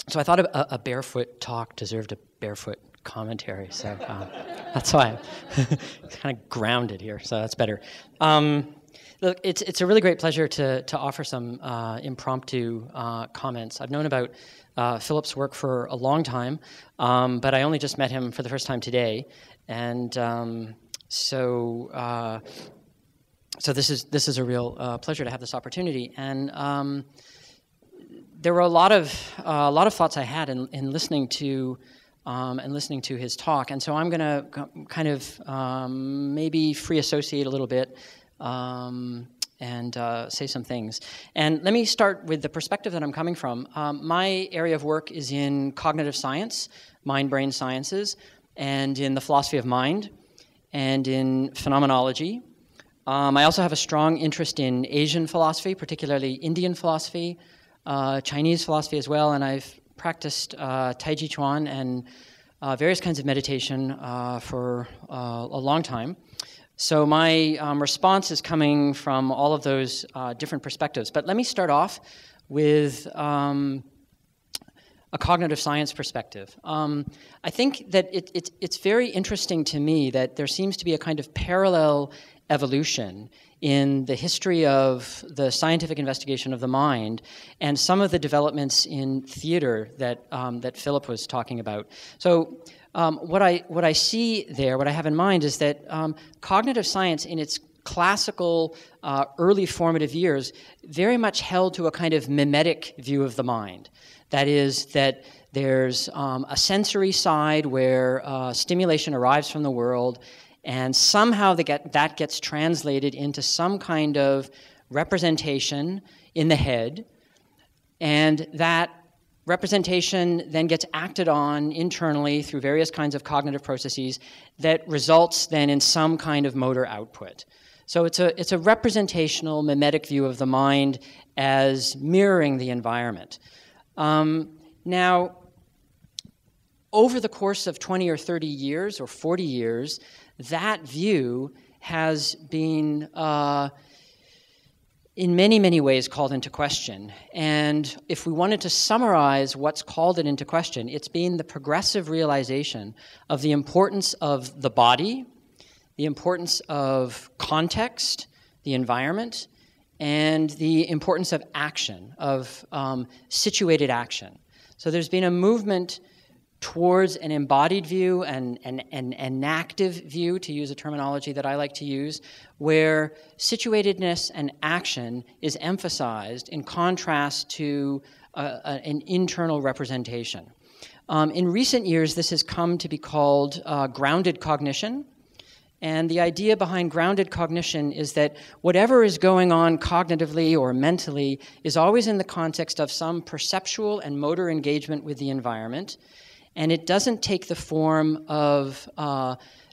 So I thought a barefoot talk deserved a barefoot commentary, so that's why I'm kind of grounded here, so that's better. Look, it's a really great pleasure to offer some impromptu comments. I've known about Philip's work for a long time, but I only just met him for the first time today, and so this is a real pleasure to have this opportunity. And there were a lot of thoughts I had in listening to his talk, and so I'm going to kind of maybe free associate a little bit and say some things. And let me start with the perspective that I'm coming from. My area of work is in cognitive science, mind-brain sciences, and in the philosophy of mind, and in phenomenology. I also have a strong interest in Asian philosophy, particularly Indian philosophy, Chinese philosophy as well, and I've practiced Tai Chi Chuan and various kinds of meditation for a long time. So my response is coming from all of those different perspectives. But let me start off with a cognitive science perspective. I think that it's very interesting to me that there seems to be a kind of parallel evolution in the history of the scientific investigation of the mind and some of the developments in theater that Philip was talking about. So what I see there, what I have in mind is that cognitive science in its classical early formative years very much held to a kind of mimetic view of the mind. That is, that there's a sensory side where stimulation arrives from the world, and somehow that gets translated into some kind of representation in the head, and that representation then gets acted on internally through various kinds of cognitive processes that results then in some kind of motor output. So it's a representational, mimetic view of the mind as mirroring the environment. Now, over the course of 20 or 30 years or 40 years, that view has been in many, many ways called into question. And if we wanted to summarize what's called it into question, it's been the progressive realization of the importance of the body, the importance of context, the environment, and the importance of action, of situated action. So there's been a movement towards an embodied view and an active view, to use a terminology that I like to use, where situatedness and action is emphasized in contrast to an internal representation. In recent years, this has come to be called grounded cognition. And the idea behind grounded cognition is that whatever is going on cognitively or mentally is always in the context of some perceptual and motor engagement with the environment. And it doesn't take the form of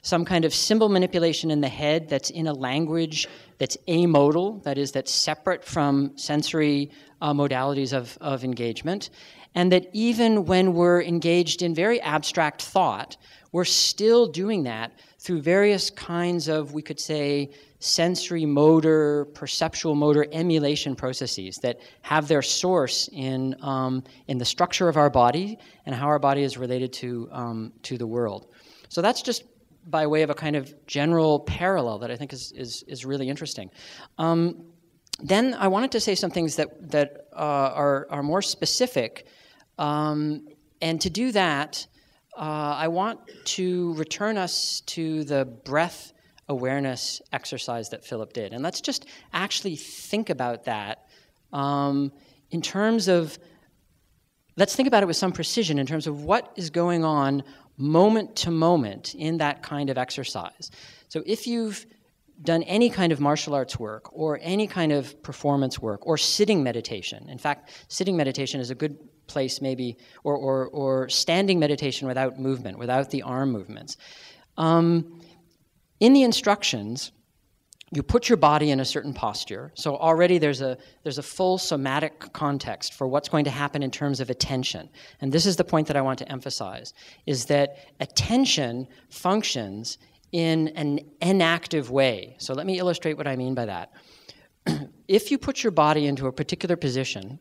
some kind of symbol manipulation in the head that's in a language that's amodal, that is, that's separate from sensory modalities of engagement. And that even when we're engaged in very abstract thought, we're still doing that through various kinds of, we could say, sensory motor, perceptual motor emulation processes that have their source in the structure of our body and how our body is related to the world. So that's just by way of a kind of general parallel that I think is really interesting. Then I wanted to say some things that are more specific, and to do that, I want to return us to the breath awareness exercise that Philip did. And let's just actually think about that in terms of, let's think about it with some precision in terms of what is going on moment to moment in that kind of exercise. So if you've done any kind of martial arts work or any kind of performance work or sitting meditation, in fact, sitting meditation is a good place maybe, or standing meditation without movement, without the arm movements. In the instructions, you put your body in a certain posture. So already there's a full somatic context for what's going to happen in terms of attention. And this is the point that I want to emphasize, is that attention functions in an inactive way. So let me illustrate what I mean by that. If you put your body into a particular position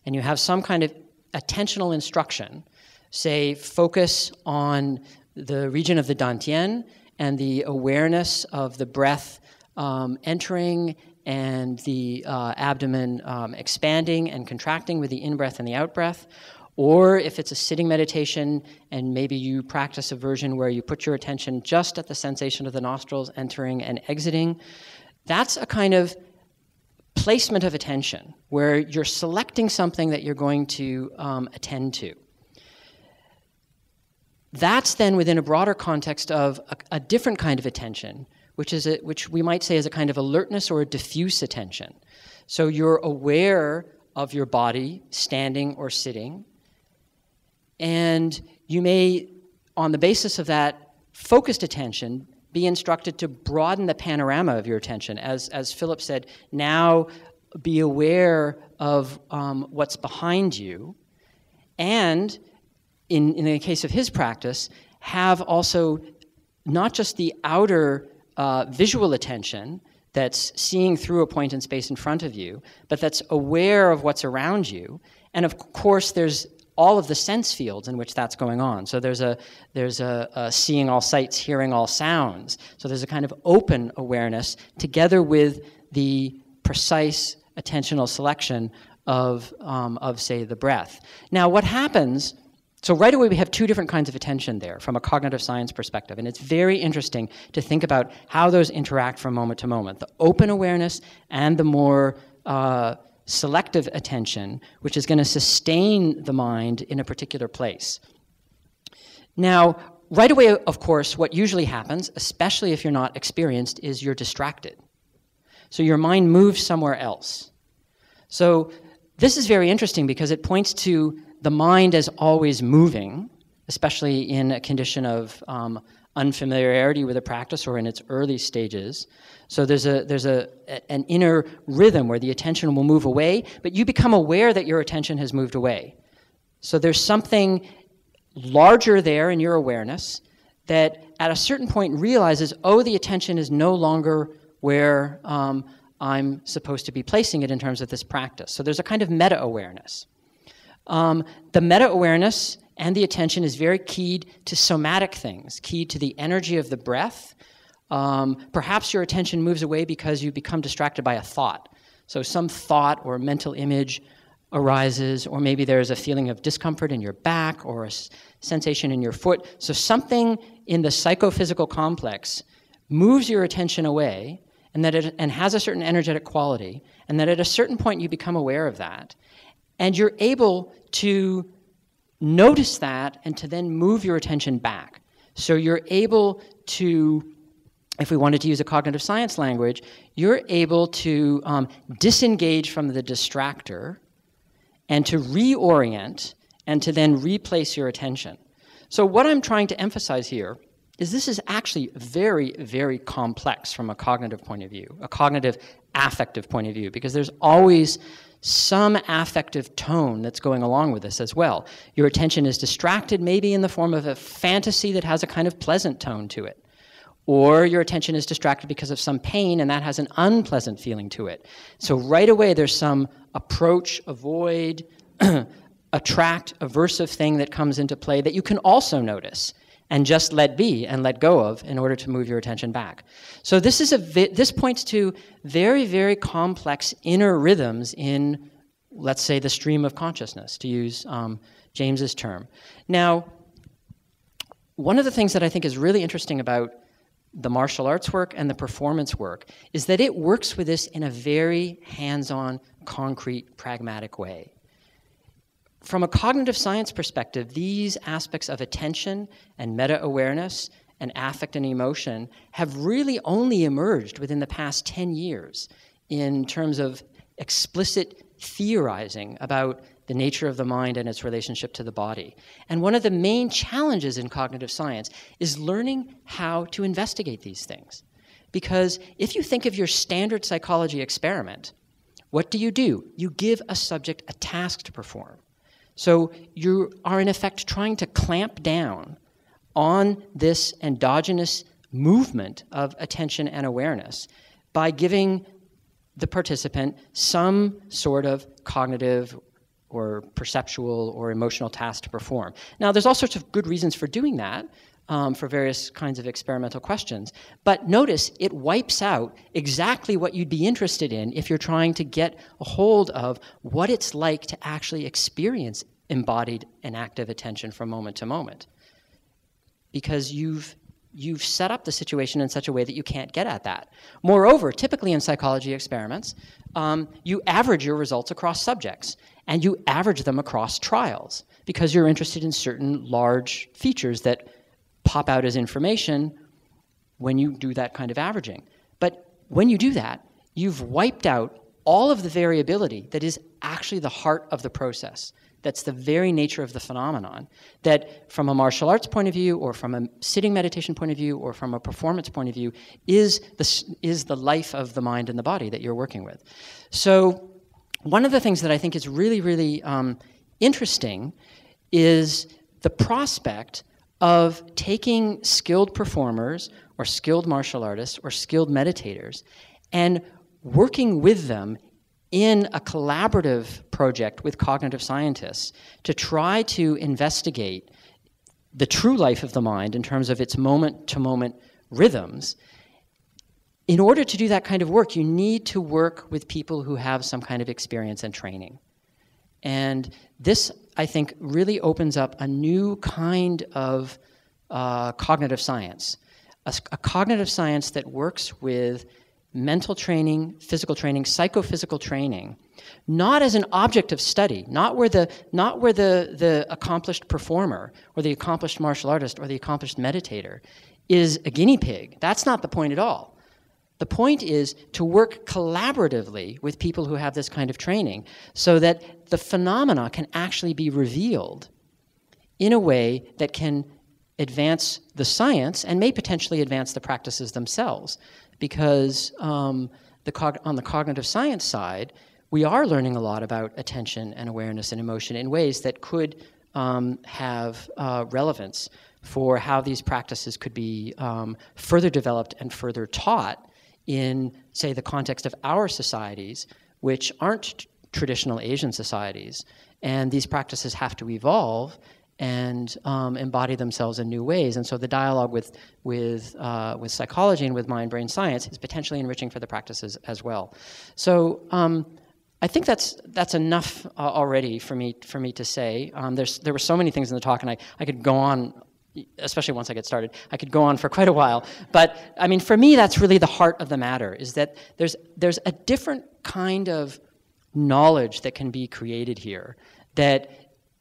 and you have some kind of attentional instruction, say focus on the region of the dantian and the awareness of the breath entering and the abdomen expanding and contracting with the in-breath and the out-breath. Or if it's a sitting meditation and maybe you practice a version where you put your attention just at the sensation of the nostrils entering and exiting, that's a kind of placement of attention where you're selecting something that you're going to attend to. That's then within a broader context of a different kind of attention, which we might say is a kind of alertness or a diffuse attention. So you're aware of your body standing or sitting, and you may, on the basis of that focused attention, be instructed to broaden the panorama of your attention. As Phillip said, now be aware of what's behind you, and in the case of his practice, have also not just the outer visual attention that's seeing through a point in space in front of you, but that's aware of what's around you. And of course, there's all of the sense fields in which that's going on. So there's a seeing all sights, hearing all sounds. So there's a kind of open awareness together with the precise attentional selection of say, the breath. Now, what happens? So right away we have two different kinds of attention there from a cognitive science perspective, and it's very interesting to think about how those interact from moment to moment. The open awareness and the more selective attention, which is going to sustain the mind in a particular place. Now, right away, of course, what usually happens, especially if you're not experienced, is you're distracted. So your mind moves somewhere else. So this is very interesting because it points to the mind as always moving, especially in a condition of unfamiliarity with a practice or in its early stages. So there's an inner rhythm where the attention will move away, but you become aware that your attention has moved away. So there's something larger there in your awareness that at a certain point realizes, oh, the attention is no longer where I'm supposed to be placing it in terms of this practice. So there's a kind of meta-awareness. The meta-awareness and the attention is very keyed to somatic things, keyed to the energy of the breath. Perhaps your attention moves away because you become distracted by a thought. So some thought or mental image arises, or maybe there's a feeling of discomfort in your back or a sensation in your foot. So something in the psychophysical complex moves your attention away and has a certain energetic quality, and that at a certain point you become aware of that. And you're able to notice that and to then move your attention back. So you're able to, if we wanted to use a cognitive science language, you're able to disengage from the distractor and to reorient and to then replace your attention. So what I'm trying to emphasize here is this is actually very, very complex from a cognitive point of view, a cognitive affective point of view, because there's always some affective tone that's going along with this as well. Your attention is distracted maybe in the form of a fantasy that has a kind of pleasant tone to it. Or your attention is distracted because of some pain and that has an unpleasant feeling to it. So right away there's some approach, avoid, attract, aversive thing that comes into play that you can also notice and just let be and let go of in order to move your attention back. So this points to very, very complex inner rhythms in, let's say, the stream of consciousness, to use James's term. Now, one of the things that I think is really interesting about the martial arts work and the performance work is that it works with this in a very hands-on, concrete, pragmatic way. From a cognitive science perspective, these aspects of attention and meta-awareness and affect and emotion have really only emerged within the past 10 years in terms of explicit theorizing about the nature of the mind and its relationship to the body. And one of the main challenges in cognitive science is learning how to investigate these things. Because if you think of your standard psychology experiment, what do? You give a subject a task to perform. So you are, in effect, trying to clamp down on this endogenous movement of attention and awareness by giving the participant some sort of cognitive or perceptual or emotional task to perform. Now, there's all sorts of good reasons for doing that, for various kinds of experimental questions. But notice it wipes out exactly what you'd be interested in if you're trying to get a hold of what it's like to actually experience embodied and active attention from moment to moment. Because you've set up the situation in such a way that you can't get at that. Moreover, typically in psychology experiments, you average your results across subjects, and you average them across trials, because you're interested in certain large features that pop out as information when you do that kind of averaging. But when you do that, you've wiped out all of the variability that is actually the heart of the process. That's the very nature of the phenomenon, that from a martial arts point of view, or from a sitting meditation point of view, or from a performance point of view, is the life of the mind and the body that you're working with. So one of the things that I think is really, really interesting is the prospect of taking skilled performers, or skilled martial artists, or skilled meditators, and working with them in a collaborative project with cognitive scientists to try to investigate the true life of the mind in terms of its moment-to-moment rhythms. In order to do that kind of work, you need to work with people who have some kind of experience and training. And this, I think, really opens up a new kind of cognitive science, a cognitive science that works with mental training, physical training, psychophysical training, not as an object of study, not where the accomplished performer or the accomplished martial artist or the accomplished meditator is a guinea pig. That's not the point at all. The point is to work collaboratively with people who have this kind of training so that the phenomena can actually be revealed in a way that can advance the science and may potentially advance the practices themselves. Because on the cognitive science side, we are learning a lot about attention and awareness and emotion in ways that could have relevance for how these practices could be further developed and further taught in, say, the context of our societies, which aren't traditional Asian societies. And these practices have to evolve and embody themselves in new ways. And so the dialogue with psychology and with mind-brain science is potentially enriching for the practices as well. So I think that's enough already for me to say. There were so many things in the talk, and I could go on, especially once I get started. I could go on for quite a while. But I mean, for me, that's really the heart of the matter, is that there's a different kind of knowledge that can be created here that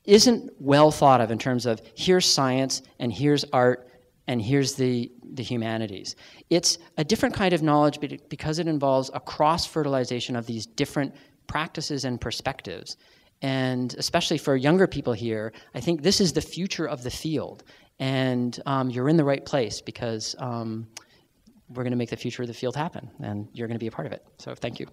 isn't well thought of in terms of here's science and here's art and here's the humanities. It's a different kind of knowledge because it involves a cross-fertilization of these different practices and perspectives. And especially for younger people here, I think this is the future of the field. And you're in the right place because we're going to make the future of the field happen, and you're going to be a part of it. So thank you.